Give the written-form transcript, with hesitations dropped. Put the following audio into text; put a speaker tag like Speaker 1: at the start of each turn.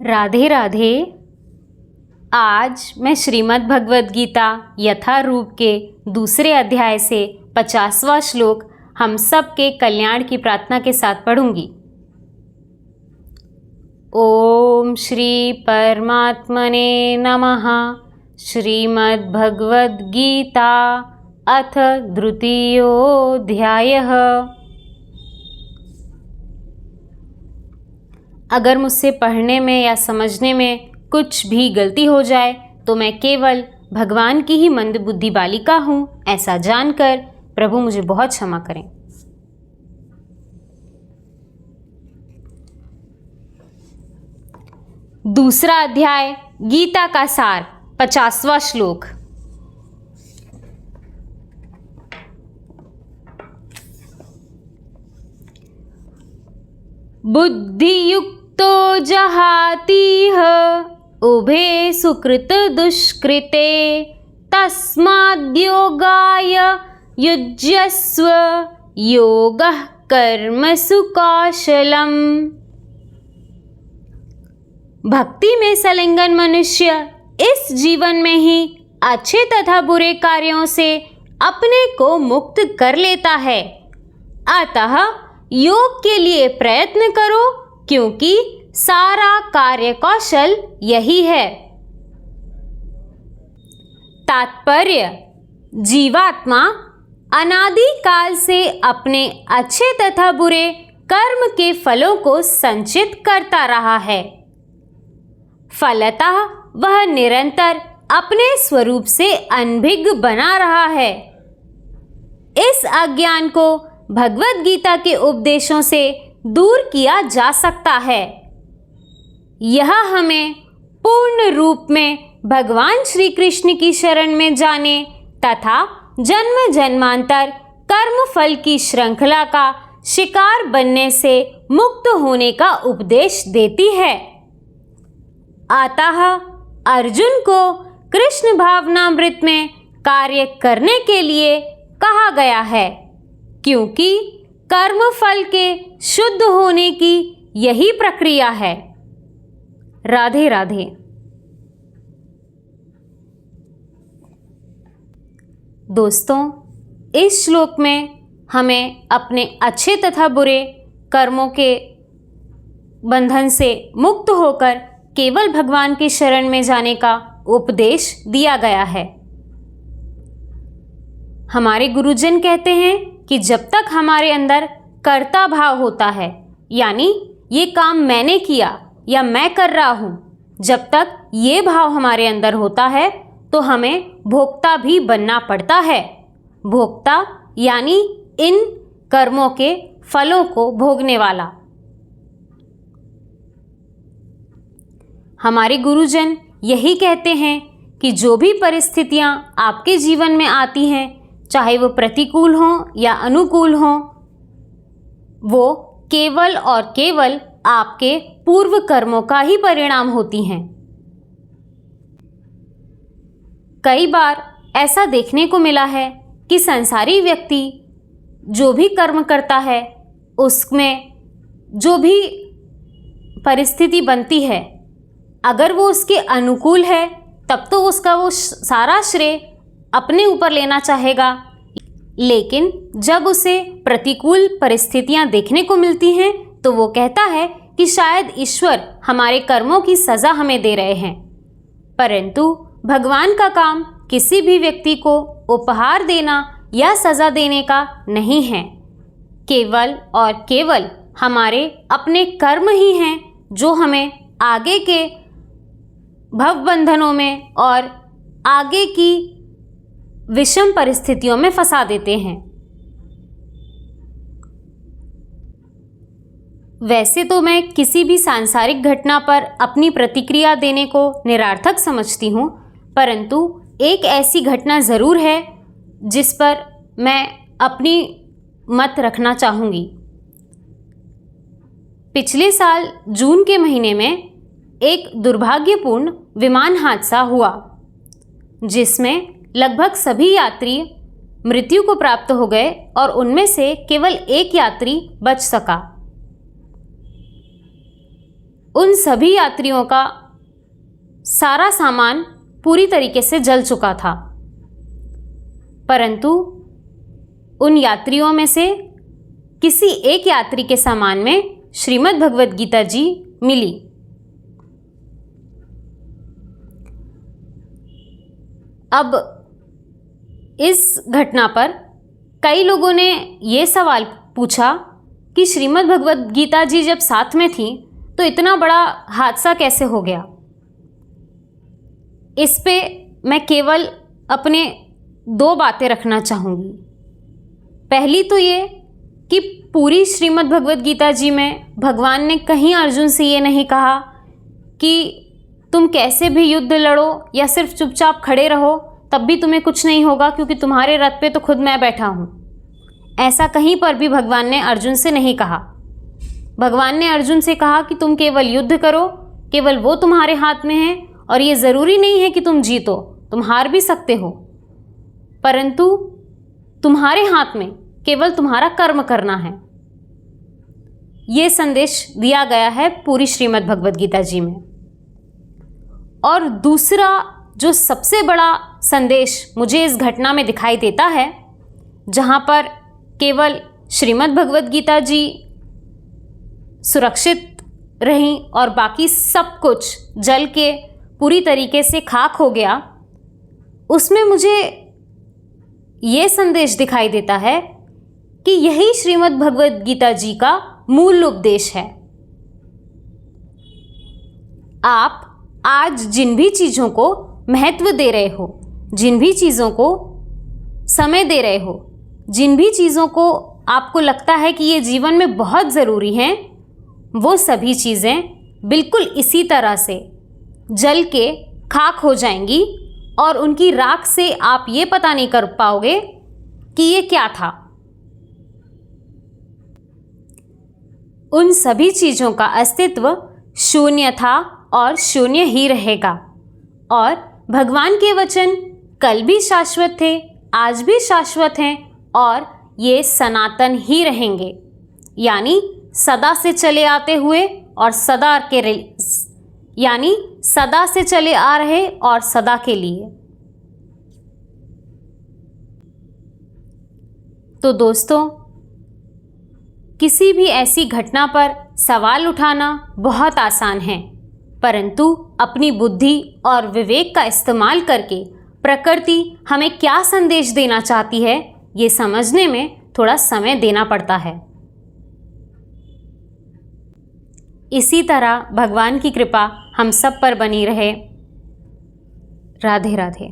Speaker 1: राधे राधे। आज मैं श्रीमद् भगवद गीता यथारूप के दूसरे अध्याय से 50वां श्लोक हम सब के कल्याण की प्रार्थना के साथ पढ़ूंगी। ओम श्री परमात्मने नमः। श्रीमद् भगवद गीता अथ द्वितीयोऽध्यायः। अगर मुझसे पढ़ने में या समझने में कुछ भी गलती हो जाए तो मैं केवल भगवान की ही मंदबुद्धि बालिका हूँ, ऐसा जानकर प्रभु मुझे बहुत क्षमा करें। दूसरा अध्याय गीता का सार 50वां श्लोक। बुद्धियुक्तो जहातीह उभे सुकृत दुष्कृते तस्माद्योगाय युज्यस्व योगः कर्मसु कौशलम्। भक्ति में संलग्न मनुष्य इस जीवन में ही अच्छे तथा बुरे कार्यों से अपने को मुक्त कर लेता है। अतः योग के लिए प्रयत्न करो, क्योंकि सारा कार्य कौशल यही है। तात्पर्य: जीवात्मा अनादि काल से अपने अच्छे तथा बुरे कर्म के फलों को संचित करता रहा है। फलतः वह निरंतर अपने स्वरूप से अनभिज्ञ बना रहा है। इस अज्ञान को भगवद गीता के उपदेशों से दूर किया जा सकता है। यह हमें पूर्ण रूप में भगवान श्री कृष्ण की शरण में जाने तथा जन्म जन्मांतर कर्म फल की श्रृंखला का शिकार बनने से मुक्त होने का उपदेश देती है। अतः अर्जुन को कृष्ण भावनामृत में कार्य करने के लिए कहा गया है, क्योंकि कर्म फल के शुद्ध होने की यही प्रक्रिया है। राधे राधे। दोस्तों, इस श्लोक में हमें अपने अच्छे तथा बुरे कर्मों के बंधन से मुक्त होकर केवल भगवान की शरण में जाने का उपदेश दिया गया है। हमारे गुरुजन कहते हैं कि जब तक हमारे अंदर कर्ता भाव होता है, यानी ये काम मैंने किया या मैं कर रहा हूँ, जब तक ये भाव हमारे अंदर होता है तो हमें भोक्ता भी बनना पड़ता है। भोक्ता यानी इन कर्मों के फलों को भोगने वाला। हमारे गुरुजन यही कहते हैं कि जो भी परिस्थितियाँ आपके जीवन में आती हैं, चाहे वो प्रतिकूल हों या अनुकूल हों, वो केवल और केवल आपके पूर्व कर्मों का ही परिणाम होती हैं। कई बार ऐसा देखने को मिला है कि संसारी व्यक्ति जो भी कर्म करता है, उसमें जो भी परिस्थिति बनती है, अगर वो उसके अनुकूल है तब तो उसका वो सारा श्रेय अपने ऊपर लेना चाहेगा, लेकिन जब उसे प्रतिकूल परिस्थितियां देखने को मिलती हैं तो वो कहता है कि शायद ईश्वर हमारे कर्मों की सज़ा हमें दे रहे हैं। परंतु भगवान का काम किसी भी व्यक्ति को उपहार देना या सज़ा देने का नहीं है। केवल और केवल हमारे अपने कर्म ही हैं जो हमें आगे के भवबंधनों में और आगे की विषम परिस्थितियों में फंसा देते हैं। वैसे तो मैं किसी भी सांसारिक घटना पर अपनी प्रतिक्रिया देने को निरर्थक समझती हूँ, परंतु एक ऐसी घटना ज़रूर है जिस पर मैं अपनी मत रखना चाहूँगी। पिछले साल जून के महीने में एक दुर्भाग्यपूर्ण विमान हादसा हुआ, जिसमें लगभग सभी यात्री मृत्यु को प्राप्त हो गए और उनमें से केवल एक यात्री बच सका। उन सभी यात्रियों का सारा सामान पूरी तरीके से जल चुका था, परंतु उन यात्रियों में से किसी एक यात्री के सामान में श्रीमद् भगवद गीता जी मिली। अब इस घटना पर कई लोगों ने ये सवाल पूछा कि श्रीमद् भगवद गीता जी जब साथ में थी तो इतना बड़ा हादसा कैसे हो गया। इस पे मैं केवल अपने 2 बातें रखना चाहूँगी। पहली तो ये कि पूरी श्रीमद् भगवद गीता जी में भगवान ने कहीं अर्जुन से ये नहीं कहा कि तुम कैसे भी युद्ध लड़ो या सिर्फ चुपचाप खड़े रहो तब भी तुम्हें कुछ नहीं होगा क्योंकि तुम्हारे रथ पे तो खुद मैं बैठा हूँ। ऐसा कहीं पर भी भगवान ने अर्जुन से नहीं कहा। भगवान ने अर्जुन से कहा कि तुम केवल युद्ध करो, केवल वो तुम्हारे हाथ में है और ये ज़रूरी नहीं है कि तुम जीतो, तुम हार भी सकते हो, परंतु तुम्हारे हाथ में केवल तुम्हारा कर्म करना है। ये संदेश दिया गया है पूरी श्रीमद् भगवद गीता जी में। और दूसरा जो सबसे बड़ा संदेश मुझे इस घटना में दिखाई देता है, जहाँ पर केवल श्रीमद् भगवद गीता जी सुरक्षित रहीं और बाकी सब कुछ जल के पूरी तरीके से खाक हो गया, उसमें मुझे ये संदेश दिखाई देता है कि यही श्रीमद् भगवद गीता जी का मूल उपदेश है। आप आज जिन भी चीज़ों को महत्व दे रहे हो, जिन भी चीज़ों को समय दे रहे हो, जिन भी चीज़ों को आपको लगता है कि ये जीवन में बहुत ज़रूरी हैं, वो सभी चीज़ें बिल्कुल इसी तरह से जल के खाक हो जाएंगी और उनकी राख से आप ये पता नहीं कर पाओगे कि ये क्या था। उन सभी चीज़ों का अस्तित्व शून्य था और शून्य ही रहेगा। और भगवान के वचन कल भी शाश्वत थे, आज भी शाश्वत हैं और ये सनातन ही रहेंगे, यानी सदा से चले आते हुए और सदा से चले आ रहे और सदा के लिए। तो दोस्तों, किसी भी ऐसी घटना पर सवाल उठाना बहुत आसान है, परंतु अपनी बुद्धि और विवेक का इस्तेमाल करके प्रकृति हमें क्या संदेश देना चाहती है, ये समझने में थोड़ा समय देना पड़ता है। इसी तरह भगवान की कृपा हम सब पर बनी रहे। राधे राधे।